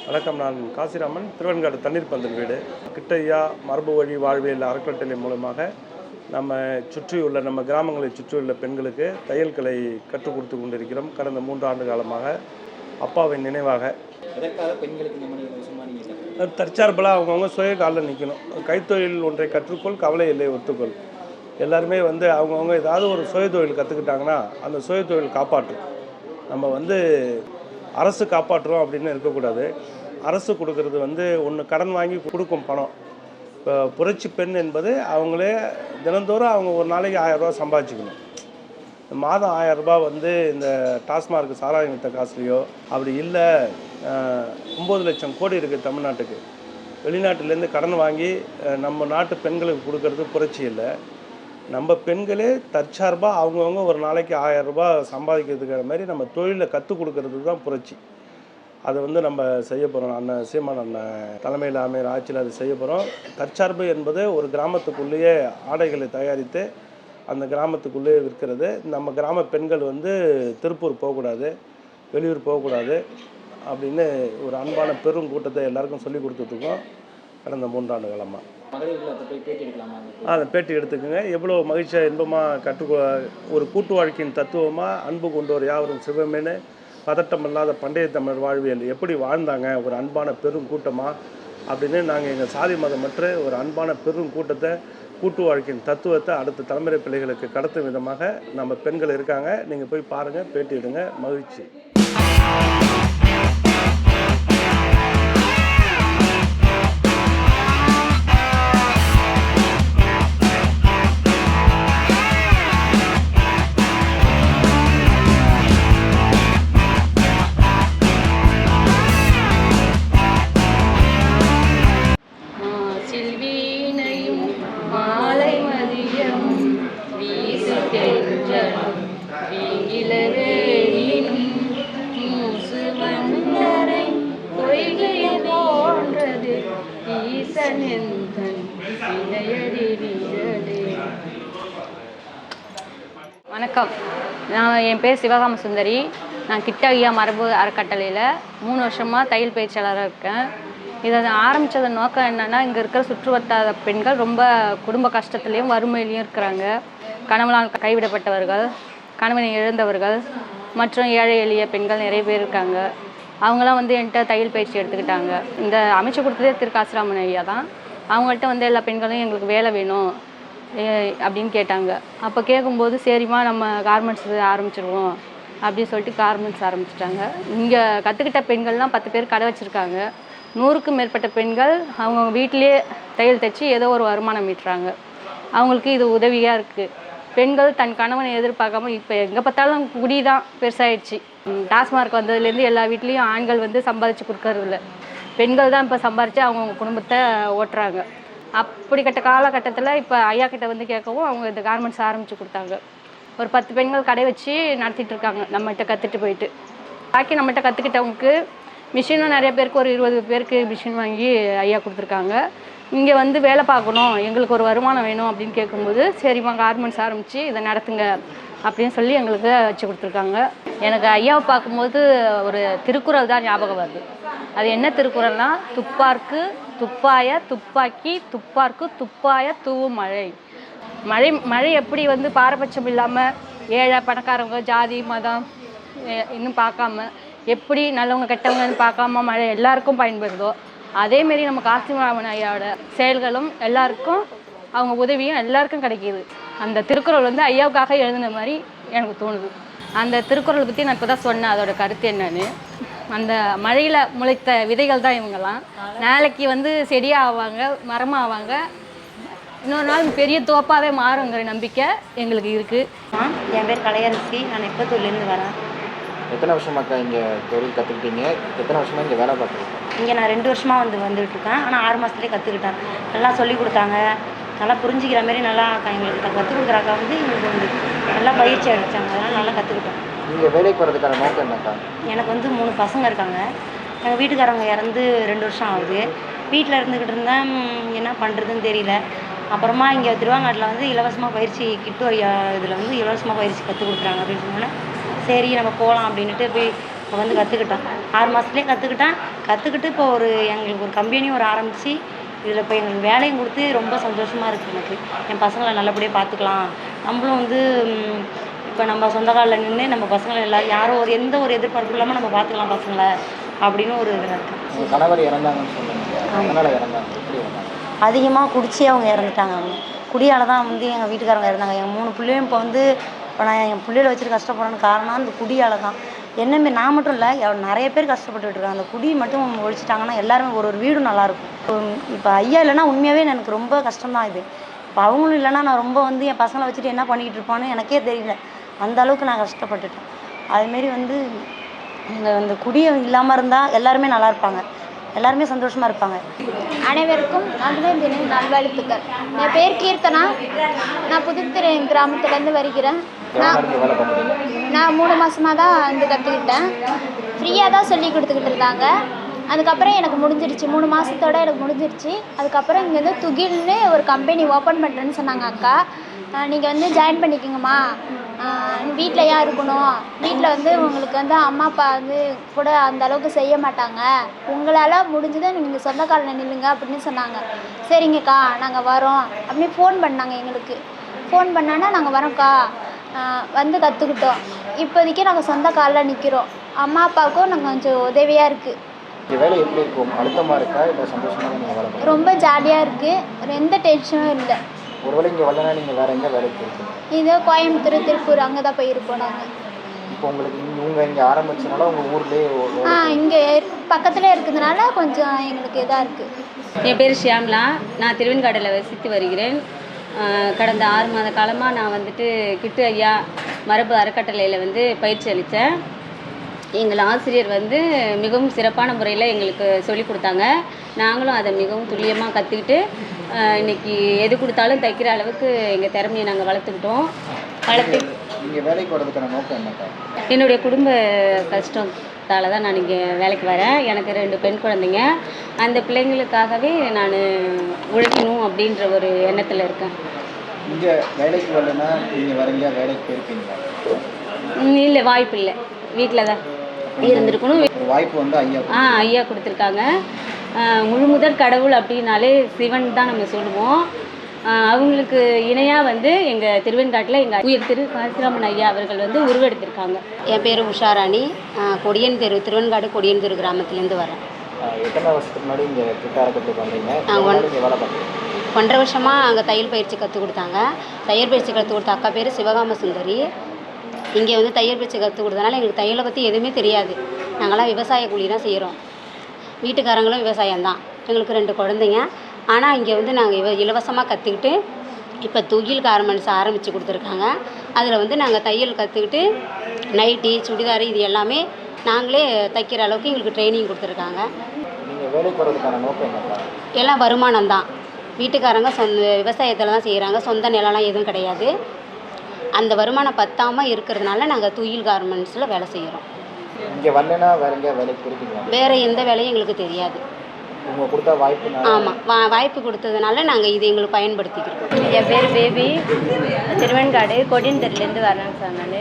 வணக்கம். நான் காசிராமன், திருவெண்காடு தண்ணீர் பந்தல் வீடு. கிட்டையா மரபு வழி வாழ்வியல் அறக்கட்டளை மூலமாக நம்ம சுற்றியுள்ள நம்ம கிராமங்களை சுற்றியுள்ள பெண்களுக்கு தையல் கலை கற்றுக் கொடுத்து கொண்டிருக்கிறோம். கடந்த 3 ஆண்டு காலமாக அப்பாவின் நினைவாக. தற்சார்பலாக அவங்கவுங்க சுய காலில் நிற்கணும். கைத்தொழில் ஒன்றை கற்றுக்கொள், கவலை இல்லை ஒத்துக்கொள். எல்லாருமே அவங்கவுங்க ஏதாவது ஒரு சுய தொழில் கற்றுக்கிட்டாங்கன்னா அந்த சுய தொழில் காப்பாற்றும். நம்ம அரசு காப்பாற்றுறோம் அப்படின்னு இருக்கக்கூடாது. அரசு கொடுக்கறது ஒன்று கடன் வாங்கி கொடுக்கும் பணம். இப்போ புரட்சி பெண் என்பது அவங்களே தினந்தோறும் அவங்க ஒரு நாளைக்கு 1000 ரூபா சம்பாதிச்சுக்கணும். மாதம் 1000 ரூபா இந்த டாஸ்மார்க் சாராயம் வித்த காசுலையோ, அப்படி இல்லை 9 லட்சம் கோடி இருக்குது தமிழ்நாட்டுக்கு. வெளிநாட்டிலேருந்து கடன் வாங்கி நம்ம நாட்டு பெண்களுக்கு கொடுக்கறது புரட்சி இல்லை. நம்ம பெண்களே தற்சார்பாக அவங்கவுங்க ஒரு நாளைக்கு 1000 ரூபா சம்பாதிக்கிறதுக்கிற மாதிரி நம்ம தொழிலை கற்றுக் கொடுக்கறதுக்கு தான் புரட்சி. அதை நம்ம செய்ய போகிறோம். அண்ணன் சீமான் அண்ணன் தலைமையில் அமைகிற ஆட்சியில் அதை செய்ய போகிறோம். தற்சார்பு என்பது ஒரு கிராமத்துக்குள்ளேயே ஆடைகளை தயாரித்து அந்த கிராமத்துக்குள்ளேயே விற்கிறது. நம்ம கிராம பெண்கள் திருப்பூர் போகக்கூடாது, வெளியூர் போகக்கூடாது அப்படின்னு ஒரு அன்பான பெரும் கூட்டத்தை எல்லாருக்கும் சொல்லி கொடுத்துட்ருக்கோம் கடந்த 3 ஆண்டு காலமாக. அதை பேட்டி எடுத்துக்கோங்க. எவ்வளோ மகிழ்ச்சியாக இன்பமாக ஒரு கூட்டு வாழ்க்கையின் தத்துவமாக அன்பு கொண்டோர் யாவரும் சிவமேனு பதட்டம் இல்லாத பண்டைய தமிழர் வாழ்வியல் எப்படி வாழ்ந்தாங்க ஒரு அன்பான பெரும் கூட்டமாக அப்படின்னு நாங்கள் எங்கள் சாதி மதமற்ற ஒரு அன்பான பெரும் கூட்டத்தை, கூட்டு வாழ்க்கையின் தத்துவத்தை அடுத்த தலைமுறை பிள்ளைகளுக்கு கடத்தும் விதமாக நம்ம பெண்கள் இருக்காங்க. நீங்கள் போய் பாருங்கள், பேட்டி எடுங்க. மகிழ்ச்சி. வணக்கம். என் பேர் சிவகாம சுந்தரி. நான் கிட்டையா மரபு அறக்கட்டளையில் 3 வருஷமாக தையல் பயிற்சியாளராக இருக்கேன். இதை ஆரம்பித்தது நோக்கம் என்னென்னா, இங்கே இருக்கிற சுற்றுவட்டார பெண்கள் ரொம்ப குடும்ப கஷ்டத்துலேயும் வறுமையிலையும் இருக்கிறாங்க. கணவனால் கைவிடப்பட்டவர்கள், கணவனை இழந்தவர்கள் மற்றும் ஏழை எளிய பெண்கள் நிறைய பேர் இருக்காங்க. அவங்களாம் என்கிட்ட தையல் பயிற்சி எடுத்துக்கிட்டாங்க. இந்த அமைச்சு கொடுத்ததே திரு காசிராமன் ஐயா தான். அவங்கள்ட்ட எல்லா பெண்களும் எங்களுக்கு வேலை வேணும் அப்படின்னு கேட்டாங்க. அப்போ கேட்கும்போது சரிம்மா நம்ம கார்மெண்ட்ஸ் ஆரம்பிச்சிருவோம் அப்படின்னு சொல்லிட்டு கார்மெண்ட்ஸ் ஆரம்பிச்சிட்டாங்க. இங்கே கற்றுக்கிட்ட பெண்கள்லாம் 10 பேர் கடை வச்சுருக்காங்க. 100க்கும் மேற்பட்ட பெண்கள் அவங்க வீட்டிலே தையல் தைச்சி ஏதோ ஒரு வருமானம் ஈட்டுறாங்க. அவங்களுக்கு இது உதவியாக இருக்குது. பெண்கள் தன் கணவனை எதிர்பார்க்காம இப்போ எங்கே பார்த்தாலும் குடி தான் பெருசாகிடுச்சு. டாஸ்மார்க் வந்ததுலேருந்து எல்லா வீட்லேயும் ஆண்கள் சம்பாதிச்சு கொடுக்கறதில்ல, பெண்கள் தான் இப்போ சம்பாதிச்சு அவங்கவுங்க குடும்பத்தை ஓட்டுறாங்க. அப்படிப்பட்ட காலகட்டத்தில் இப்போ ஐயா கிட்ட கேட்கவும் அவங்க இந்த கார்மெண்ட்ஸ் ஆரம்பித்து கொடுத்தாங்க. ஒரு 10 பெண்கள் கடை வச்சு நடத்திட்டு இருக்காங்க. நம்மகிட்ட கற்றுட்டு போயிட்டு பாக்கி நம்மகிட்ட கற்றுக்கிட்டவங்களுக்கு மிஷினும் நிறைய பேருக்கு ஒரு 20 பேருக்கு மிஷின் வாங்கி ஐயா கொடுத்துருக்காங்க. இங்கே வேலை பார்க்கணும், எங்களுக்கு ஒரு வருமானம் வேணும் அப்படின்னு கேட்கும்போது சரிம்மா கார்மெண்ட்ஸ் ஆரம்பித்து இதை நடத்துங்க அப்படின்னு சொல்லி எங்களுக்கு வச்சு கொடுத்துருக்காங்க. எனக்கு ஐயாவை பார்க்கும்போது ஒரு திருக்குறள் தான் ஞாபகம் வருது. அது என்ன திருக்குறள்னா, துப்பார்க்கு துப்பாய துப்பாக்கி, துப்பார்க்கு துப்பாய தூவும் மழை. மழை எப்படி பாரபட்சம் இல்லாமல் ஏழை பணக்காரவங்க ஜாதி மதம் இன்னும் பார்க்காம எப்படி நல்லவங்க கெட்டவங்கன்னு பார்க்காம மழை எல்லாருக்கும் பயன்படுதோ, அதேமாரி நம்ம காசிராமன் ஐயாவோட செயல்களும் எல்லாருக்கும் அவங்க உதவியும் எல்லாருக்கும் கிடைக்கிது. அந்த திருக்குறள் ஐயாவுக்காக எழுதின மாதிரி எனக்கு தோணுது. அந்த திருக்குறளை பற்றி நான் இப்போ தான் சொன்னேன் அதோட கருத்து என்னன்னு. அந்த மழையில் முளைத்த விதைகள் தான் இவங்கெல்லாம். நாளைக்கு செடியாக ஆவாங்க, மரமாக ஆவாங்க, இன்னொரு நாள் பெரிய தோப்பாகவே மாறுங்கிற நம்பிக்கை எங்களுக்கு இருக்குது. என் பேர் கலையரசி. நான் எப்பத்தூர்லேருந்து வரேன். எத்தனை வருஷமாக்கா இங்கே தொழில் கற்றுக்கிட்டீங்க? எத்தனை வருஷமாக இங்கே வேலை பார்க்குறீங்க? இங்கே நான் 2 வருஷமாக வந்துட்டுருக்கேன். ஆனால் 6 மாதத்துலேயே கற்றுக்கிட்டேன். நல்லா சொல்லி கொடுத்தாங்க, நல்லா புரிஞ்சிக்கிற மாதிரி நல்லா எங்களுக்கு கற்றுக் கொடுக்குறாக்கா எங்களுக்கு நல்லா பயிற்சி அடித்தாங்க. அதனால் நல்லா கற்றுக்கிட்டோம். நீங்கள் வேலைக்கு போகிறதுக்கான நோக்கம் என்னக்கா? எனக்கு 3 பசங்க இருக்காங்க. எங்கள் வீட்டுக்காரவங்க இறந்து 2 வருஷம் ஆகுது. வீட்டில் இருந்துக்கிட்டு இருந்தேன், என்ன பண்ணுறதுன்னு தெரியல. அப்புறமா இங்கே திருவாங்காட்டில் இலவசமாக பயிற்சி கிட்டு இதில் இலவசமாக பயிற்சி கற்றுக் கொடுக்குறாங்க அப்படின்னு சொன்னோன்னே சரி நம்ம போகலாம் அப்படின்ட்டு போய் இப்போ கற்றுக்கிட்டேன். 6 மாதத்துலேயே கற்றுக்கிட்டேன். கற்றுக்கிட்டு இப்போ எங்களுக்கு ஒரு கம்பெனி ஆரம்பித்து இதில் இப்போ எங்களுக்கு வேலையும் கொடுத்து ரொம்ப சந்தோஷமாக இருக்குது எனக்கு. என் பசங்களை நல்லபடியாக பார்த்துக்கலாம். நம்மளும் வந்து இப்போ நம்ம சொந்த காலில் நின்று நம்ம பசங்களை எல்லோரும் யாரும் எந்த ஒரு எதிர்பார்ப்பு இல்லாமல் நம்ம பார்த்துக்கலாம் பசங்களை அப்படின்னு ஒரு இதில் இருக்கேன். உங்கள் கணவர் இறந்தாங்கன்னு சொல்லுங்க, அதனால் இறந்தாங்க, எப்படி இறந்தாங்க? அதிகமாக குடிச்சு அவங்க இறந்துட்டாங்க. அவங்க குடியால் தான் வந்து எங்கள் வீட்டுக்காரங்க இறந்தாங்க. எங்கள் 3 பிள்ளையும் இப்போ நான் என் பிள்ளைகளை வச்சுட்டு கஷ்டப்படுறேன்னு காரணம் அந்த குடியால் தான். என்னமே நான் மட்டும் இல்லை, நிறைய பேர் கஷ்டப்பட்டுட்டு இருக்காங்க. அந்த குடி மட்டும் ஒழிச்சிட்டாங்கன்னா எல்லாருமே ஒரு வீடும் நல்லாயிருக்கும். இப்போ ஐயா இல்லைன்னா உண்மையாகவே எனக்கு ரொம்ப கஷ்டம்தான் இது. இப்போ அவங்களும் இல்லைன்னா நான் ரொம்ப வந்து என் பசங்களை வச்சுட்டு என்ன பண்ணிக்கிட்டு இருப்பான்னு எனக்கே தெரியல. அந்த அளவுக்கு நான் கஷ்டப்பட்டுட்டேன். அதுமாரி வந்து இந்த குடியை இல்லாமல் இருந்தால் எல்லாருமே நல்லா இருப்பாங்க, எல்லாருமே சந்தோஷமாக இருப்பாங்க. அனைவருக்கும் மகளிர் தின நல்வாழ்த்துக்கள். என் பேர் கீர்த்தனா. நான் புதுத்துறை கிராமத்துலேருந்து வருகிறேன். நான் 3 மாதமாக தான் வந்து கற்றுக்கிட்டேன். ஃப்ரீயாக தான் சொல்லி கொடுத்துக்கிட்டு இருந்தாங்க. அதுக்கப்புறம் எனக்கு முடிஞ்சிருச்சு, 3 மாதத்தோடு எனக்கு முடிஞ்சிருச்சு. அதுக்கப்புறம் இங்கே வந்து துகில்னு ஒரு கம்பெனி ஓப்பன் பண்ணுறேன்னு சொன்னாங்க அக்கா. நீங்கள் வந்து ஜாயின் பண்ணிக்கோங்கம்மா, வீட்டில் ஏன் இருக்கணும், வீட்டில் வந்து உங்களுக்கு வந்து அம்மா அப்பா வந்து கூட அந்த அளவுக்கு செய்ய மாட்டாங்க, உங்களால் முடிஞ்சதை நீங்கள் சொந்த காலில் நில்லுங்க அப்படின்னு சொன்னாங்க. சரிங்கக்கா நாங்கள் வரோம் அப்படின்னு ஃபோன் பண்ணாங்க. எங்களுக்கு ஃபோன் பண்ணோன்னா நாங்கள் வரோம்க்கா வந்து கற்றுக்கிட்டோம். இப்போதைக்கு நாங்கள் சொந்த காலில் நிற்கிறோம். அம்மா அப்பாவுக்கும் நாங்கள் கொஞ்சம் உதவியாக இருக்குது. இந்த வேலை எப்படி இருக்கும், அழுத்தமாக இருக்கா இல்லை சந்தோஷமாக நீங்கள் வேலை பண்ணுறீங்க? ரொம்ப ஜாலியாக இருக்குது, எந்த டென்ஷனும் இல்லை. ஒருவேளை இங்கே வரலன்னா நீங்கள் வேறு எங்கே வேலைக்கு போயிருக்கீங்க? இது கோயம்புத்தூர், திருப்பூர் அங்கே தான் போயிருப்போம் நாங்கள். இப்போ உங்களுக்கு இங்கே ஆரம்பிச்சதுனால உங்கள் ஊர்லேயே இங்கே பக்கத்தில் இருக்கிறதுனால கொஞ்சம் எங்களுக்கு இதாக இருக்குது. என் பேர் ஷியாம்லா. நான் திருவெண்காடில் வசித்து வருகிறேன். கடந்த 6 மாத காலமாக நான் வந்துட்டு கிட்டு ஐயா மரபு அறக்கட்டளையில் வந்து பயிற்சி அளித்தேன். எங்கள் ஆசிரியர் வந்து மிகவும் சிறப்பான முறையில் எங்களுக்கு சொல்லிக் கொடுத்தாங்க. நாங்களும் அதை மிகவும் துல்லியமாக கற்றுக்கிட்டு இன்றைக்கி எது கொடுத்தாலும் தைக்கிற அளவுக்கு எங்கள் திறமையை நாங்கள் வளர்த்துக்கிட்டோம். இங்கே வேலைக்கு வரதுக்கான நோக்கம் என்னக்கா? என்னுடைய குடும்ப கஷ்டத்தால் தான் நான் இங்கே வேலைக்கு வரேன். எனக்கு 2 பெண் குழந்தைங்க. அந்த பிள்ளைங்களுக்காகவே நான் உழைக்கணும் அப்படின்ற ஒரு எண்ணத்தில் இருக்கேன். இங்கே வேலைக்கு வரலன்னா நீங்கள் வரீங்க வேலைக்கு போயிருக்கீங்களா? இல்லை, வாய்ப்பு இல்லை, வீட்டில் தான் இருந்திருக்கணும். ஒரு வாய்ப்பு வந்து ஐயா கொடுத்துருக்காங்க. முழு முதற் கடவுள் அப்படின்னாலே சிவன் தான் நம்ம சொல்லுவோம். அவங்களுக்கு இணையாக வந்து எங்கள் திருவெண்காட்டில் எங்கள் உயர் திரு காசிராமன் ஐயா அவர்கள் வந்து உருவெடுத்திருக்காங்க. என் பேர் உஷாராணி. கொடியன் தெரு, திருவெண்காடு கொடியன் தெரு கிராமத்துலேருந்து வரேன். எத்தனை வருஷத்துக்கு முன்னாடி இங்கே கிட்ட அறக்கட்டளைக்கு வந்தீங்க? வேலை பார்க்குறீங்க? 1.5 வருஷமாக அங்கே தையல் பயிற்சி கற்றுக் கொடுத்தாங்க. தையல் பயிற்சி கற்றுக் கொடுத்த அக்கா பேர் சிவகாம சுந்தரி. இங்கே வந்து தையல் பயிற்சி கற்றுக் கொடுத்தனால எங்களுக்கு தையலை பற்றி எதுவுமே தெரியாது. நாங்களாம் விவசாய கூலி தான் செய்கிறோம். வீட்டுக்காரங்களும் விவசாயம்தான். எங்களுக்கு 2 குழந்தைங்க. ஆனால் இங்கே வந்து நாங்கள் இலவசமாக கற்றுக்கிட்டு இப்போ துகில் கார்மெண்ட்ஸ் ஆரம்பித்து கொடுத்துருக்காங்க. அதில் வந்து நாங்கள் தையல் கற்றுக்கிட்டு நைட்டி, சுடிதார் இது எல்லாமே நாங்களே தைக்கிற அளவுக்கு எங்களுக்கு ட்ரைனிங் கொடுத்துருக்காங்க. நீங்கள் வேலைக்கு வரதுக்கான நோக்கம் என்னக்கா? எல்லாம் வருமானம் தான். வீட்டுக்காரங்க விவசாயத்தில் தான் செய்கிறாங்க. சொந்த நிலம்லாம் எதுவும் கிடையாது. அந்த வருமானம் பத்தாமல் இருக்கிறதுனால நாங்கள் துகில் கார்மெண்ட்ஸில் வேலை செய்கிறோம். இங்கே வரலன்னா வேறு எங்கேயா வேலைக்கு போயிருக்கீங்களா? வேறு எந்த வேலையும் எங்களுக்கு தெரியாது. உங்கள் கொடுத்த வாய்ப்பு? ஆமாம், வாய்ப்பு கொடுத்ததுனால நாங்கள் இது எங்களுக்கு பயன்படுத்திக்கிறோம். என் பேர் பேபி. திருவெண்காடு கொடியன் தெருலேருந்து வரேன் சார்.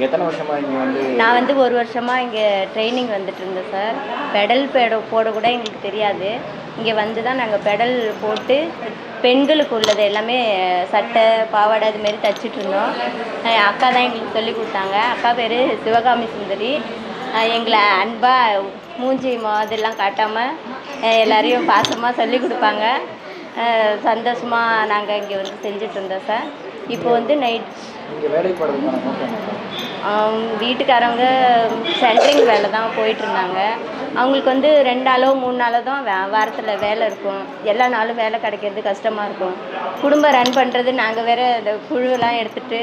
எத்தனை வருஷமாக இங்கே வந்து? நான் வந்து 1 வருஷமாக இங்கே ட்ரைனிங் வந்துட்டு இருந்தேன் சார். பெடல் போட கூட எங்களுக்கு தெரியாது. இங்கே வந்து தான் நாங்கள் பெடல் போட்டு பெண்களுக்கு உள்ளது எல்லாமே சட்டை, பாவாடை அதுமாரி தைச்சிட்டு இருந்தோம். அக்கா தான் எங்களுக்கு சொல்லி கொடுத்தாங்க. அக்கா பேர் சிவகாமி சுந்தரி. எங்களை அன்பாக மூஞ்சி அதெல்லாம் காட்டாமல் எல்லாரையும் பாசமாக சொல்லி கொடுப்பாங்க. சந்தோஷமாக நாங்கள் இங்கே வந்து செஞ்சுட்டு இருந்தோம் சார். இப்போ வந்து நைட் வீட்டுக்காரங்க சென்ட்ரிங் வேலை தான் போயிட்டுருந்தாங்க. அவங்களுக்கு வந்து 2 நாளோ 3 நாளோ தான் வாரத்தில் வேலை இருக்கும். எல்லா நாளும் வேலை கிடைக்கிறது கஷ்டமாக இருக்கும். குடும்பம் ரன் பண்ணுறது, நாங்கள் வேறு இந்த குழுவெல்லாம் எடுத்துகிட்டு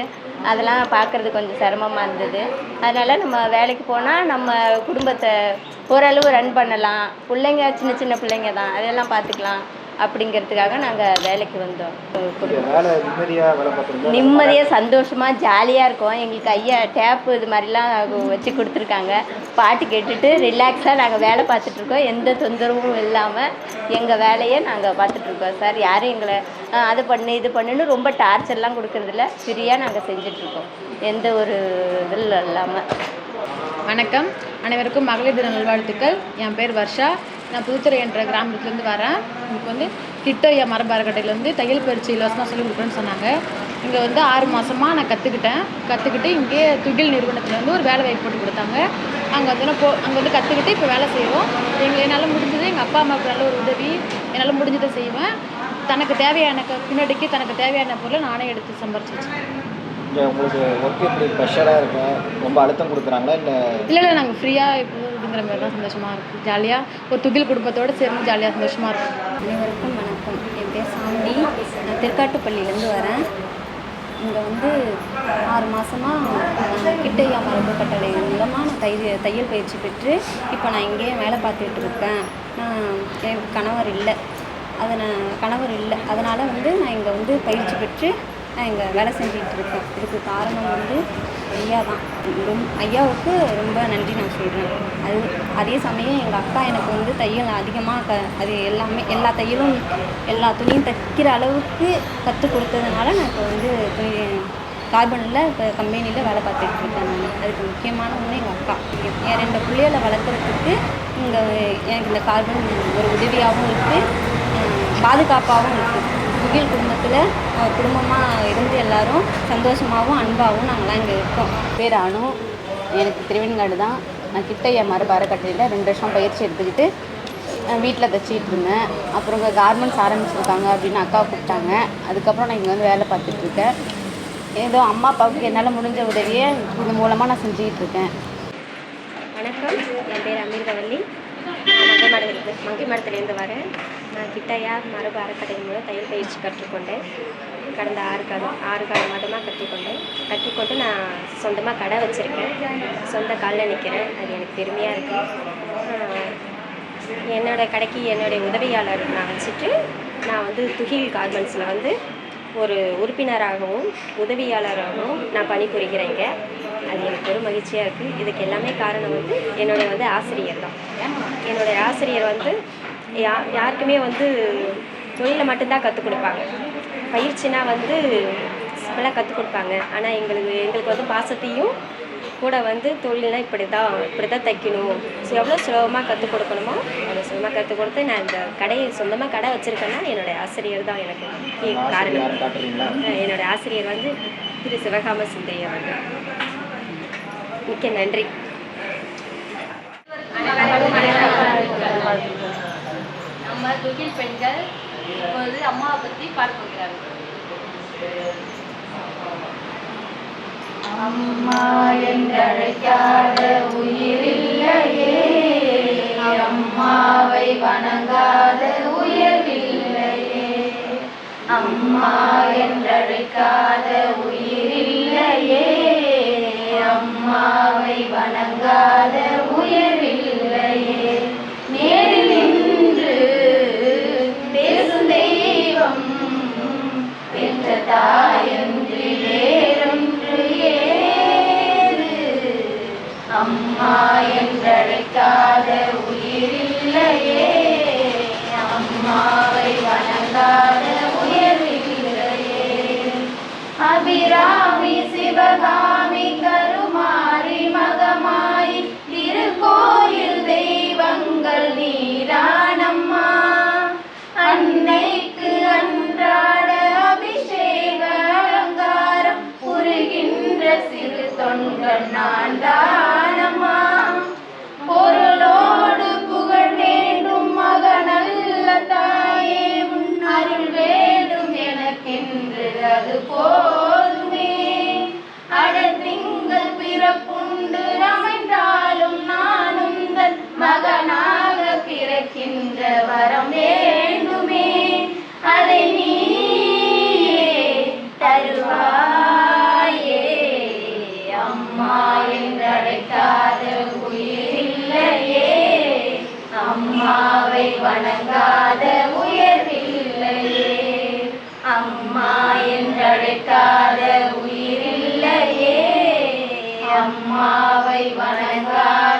அதெல்லாம் பார்க்குறது கொஞ்சம் சிரமமாக இருந்தது. அதனால் நம்ம வேலைக்கு போனால் நம்ம குடும்பத்தை ஓரளவு ரன் பண்ணலாம். பிள்ளைங்க சின்ன சின்ன பிள்ளைங்க தான், அதெல்லாம் பார்த்துக்கலாம் அப்படிங்கிறதுக்காக நாங்கள் வேலைக்கு வந்தோம். நிம்மதியாக சந்தோஷமாக ஜாலியாக இருக்கோம். எங்களுக்கு ஐயா டேப்பு இது மாதிரிலாம் வச்சு கொடுத்துருக்காங்க. பாட்டு கேட்டுட்டு ரிலாக்ஸாக நாங்கள் வேலை பார்த்துட்ருக்கோம். எந்த தொந்தரவும் இல்லாமல் எங்கள் வேலையை நாங்கள் பார்த்துட்ருக்கோம் சார். யாரும் எங்களை அது பண்ணு இது பண்ணுன்னு ரொம்ப டார்ச்சர்லாம் கொடுக்குறதில்ல. ஃப்ரீயாக நாங்கள் செஞ்சிட்ருக்கோம், எந்த ஒரு இதில் இல்லாமல். வணக்கம், அனைவருக்கும் மகளிர் தின நல்வாழ்த்துக்கள். என் பேர் வர்ஷா. நான் புதுத்துறை என்ற கிராமத்துலேருந்து வரேன். எனக்கு வந்து கிட்ட ஐயா மரபு அறக்கட்டளையிலேருந்து தையல் பயிற்சி இலவசமாக சொல்லிக் கொடுக்குறேன்னு சொன்னாங்க. இங்கே வந்து 6 மாதமாக நான் கற்றுக்கிட்டு இங்கே துகில் நிறுவனத்தில் வந்து ஒரு வேலை வாய்ப்பு போட்டு கொடுத்தாங்க. அங்கே வந்து கற்றுக்கிட்டு இப்போ வேலை செய்வோம். என்னால் முடிஞ்சது எங்கள் அப்பா அம்மாவுக்கு நல்ல ஒரு உதவி, என்னால் முடிஞ்சதை செய்வேன். தனக்கு தேவையான பொருளை நானே எடுத்து சம்பாரிச்சு வச்சேன். உங்களுக்கு ஒர்க் எப்படி ப்ரெஷராக இருக்கும், ரொம்ப அழுத்தம் கொடுக்குறாங்களா இல்லை நாங்கள் ஃப்ரீயாக இப்போங்கிற மாதிரி தான் சந்தோஷமாக இருக்குது. ஜாலியாக ஒரு துகில் குடும்பத்தோடு சேர்ந்து ஜாலியாக சந்தோஷமாக இருக்கும். அனைவருக்கும் வணக்கம். என் பேர் சாந்தி. நான் திருக்காட்டுப்பள்ளியிலேருந்து வரேன். இங்கே வந்து 6 மாதமாக கிட்டையா மரபு கட்டளை மூலமாக நான் தையல் பயிற்சி பெற்று இப்போ நான் இங்கேயே வேலை பார்த்துட்டு இருக்கேன். என் கணவர் இல்லை, அதனால் வந்து நான் இங்கே வந்து பயிற்சி பெற்று நான் இங்கே வேலை செஞ்சுக்கிட்டு இருக்கேன். இதுக்கு காரணம் வந்து ஐயா தான். ஐயாவுக்கு ரொம்ப நன்றி நான் சொல்கிறேன். அதே சமயம் எங்கள் அக்கா எனக்கு வந்து தையல் அதிகமாக அது எல்லா தையலும் எல்லா துணியும் தைக்கிற அளவுக்கு கற்றுக் கொடுத்ததுனால நான் இப்போ வந்து கார்பனில் இப்போ கம்பெனியில் வேலை பார்த்துட்டு இருக்கேன். அதுக்கு முக்கியமான ஒன்று எங்கள் அக்கா. என் 2 பிள்ளைகளை வளர்க்குறதுக்கு இங்கே எனக்கு இந்த கார்பன் ஒரு உதவியாகவும் இருக்குது, பாதுகாப்பாகவும் இருக்குது. துகில் குடும்பத்தில் குடும்பமாக இருந்து எல்லோரும் சந்தோஷமாகவும் அன்பாகவும் நாங்கள்லாம் இங்கே இருக்கோம். பேர் அனு. எனக்கு திருவெண்காடு தான். நான் கிட்டையா மரபு அறக்கட்டளையில் 2 வருஷம் பயிற்சி எடுத்துக்கிட்டு வீட்டில் தைச்சிட்டு இருந்தேன். அப்புறம் இங்கே கார்மெண்ட்ஸ் ஆரம்பிச்சிருக்காங்க அப்படின்னு அக்கா கூப்பிட்டாங்க. அதுக்கப்புறம் நான் இங்கே வந்து வேலை பார்த்துட்ருக்கேன். ஏதோ அம்மா அப்பாவுக்கு என்னால் முடிஞ்ச உதவியை இது மூலமாக நான் செஞ்சுக்கிட்டு இருக்கேன். வணக்கம். என் பேர் அமிர்தவல்லி. மங்கை மடத்துலேருந்து வரேன். நான் கிட்டையா மரபு அறக்கட்டளை மூலம் தையல் பயிற்சி கற்றுக்கொண்டேன். கடந்த 6 மாதமாக கற்றுக்கொண்டு நான் சொந்தமாக கடை வச்சுருக்கேன். சொந்த காலில் நிற்கிறேன். அது எனக்கு பெருமையாக இருக்குது. என்னோடய கடைக்கு என்னுடைய உதவியாளர் நான் வச்சுட்டு நான் வந்து துகில் கார்மெண்ட்ஸில் வந்து ஒரு உறுப்பினராகவும் உதவியாளராகவும் நான் பணிபுரிகிறேங்க. அது எனக்கு பெரும் மகிழ்ச்சியாக இருக்குது. இதுக்கு எல்லாமே காரணம் வந்து என்னுடைய ஆசிரியர் தான். என்னுடைய ஆசிரியர் வந்து யாருக்குமே வந்து தொழிலை மட்டும்தான் கற்றுக் கொடுப்பாங்க. பயிற்சினா வந்து சிம்பிளாக கற்றுக் கொடுப்பாங்க. ஆனால் எங்களுக்கு வந்து பாசத்தையும் கூட வந்து தொழில்னால் இப்படி தான் தைக்கணும், எவ்வளோ சுலபமாக கற்றுக் கொடுக்கணுமோ அவ்வளோ சுலபமாக கற்றுக் கொடுத்து நான் இந்த கடையை சொந்தமாக கடை வச்சுருக்கேன்னா என்னுடைய ஆசிரியர் தான் எனக்கு காரணம். என்னோடய ஆசிரியர் வந்து திரு சிவகாம சுந்தரி அவர்கள். மிக்க நன்றி. நம்ம துகில் பெண்கள் இப்போது அம்மாவை பற்றி பார்க்க போகிறார்கள். அம்மா என்றழைக்காத உயிரில்லையே, அம்மாவை வணங்காத உயர்வில்லையே. அம்மா என்றழைக்காத உயிரில்லையே, அம்மாவை வணங்காத உயர்வில்லையே. நேரில் நின்று பேசும் தெய்வம் பெற்ற தாயன்றி வேறொன்று ஏது. அம்மா என்றழைக்காத உயிரில்லையே, அம்மாவை வணங்காத உயர்வில்லையே. அபிராமி சிவகாமி கருமாரி மகமாயி திருக்கோயில் தெய்வங்கள் நீரானம்மா. அன்னைக்கு அன்றாட அபிஷேக அலங்காரம் புரிகின்ற சிறு தொண்டன் நான் தானம்மா. பொருளோடு புகழ் வேண்டும் மகனல்ல தாயே, உன் அருள் வேண்டும் எனக்கென்று அது போதுமே. அடத்திங்கள் பிறப்புண்டு அமைந்தாலும் நானும் தன் மகனாக பிறக்கின்ற வரம் வேண்டுமே. அதை நீயே தருவாயே. அம்மா என்றழைக்காத உயிரில்லையே, அம்மாவை வணங்காத உயர்வில்லையே. அம்மா என்றழைக்காத உயிரில்லையே, அம்மாவை வணங்காத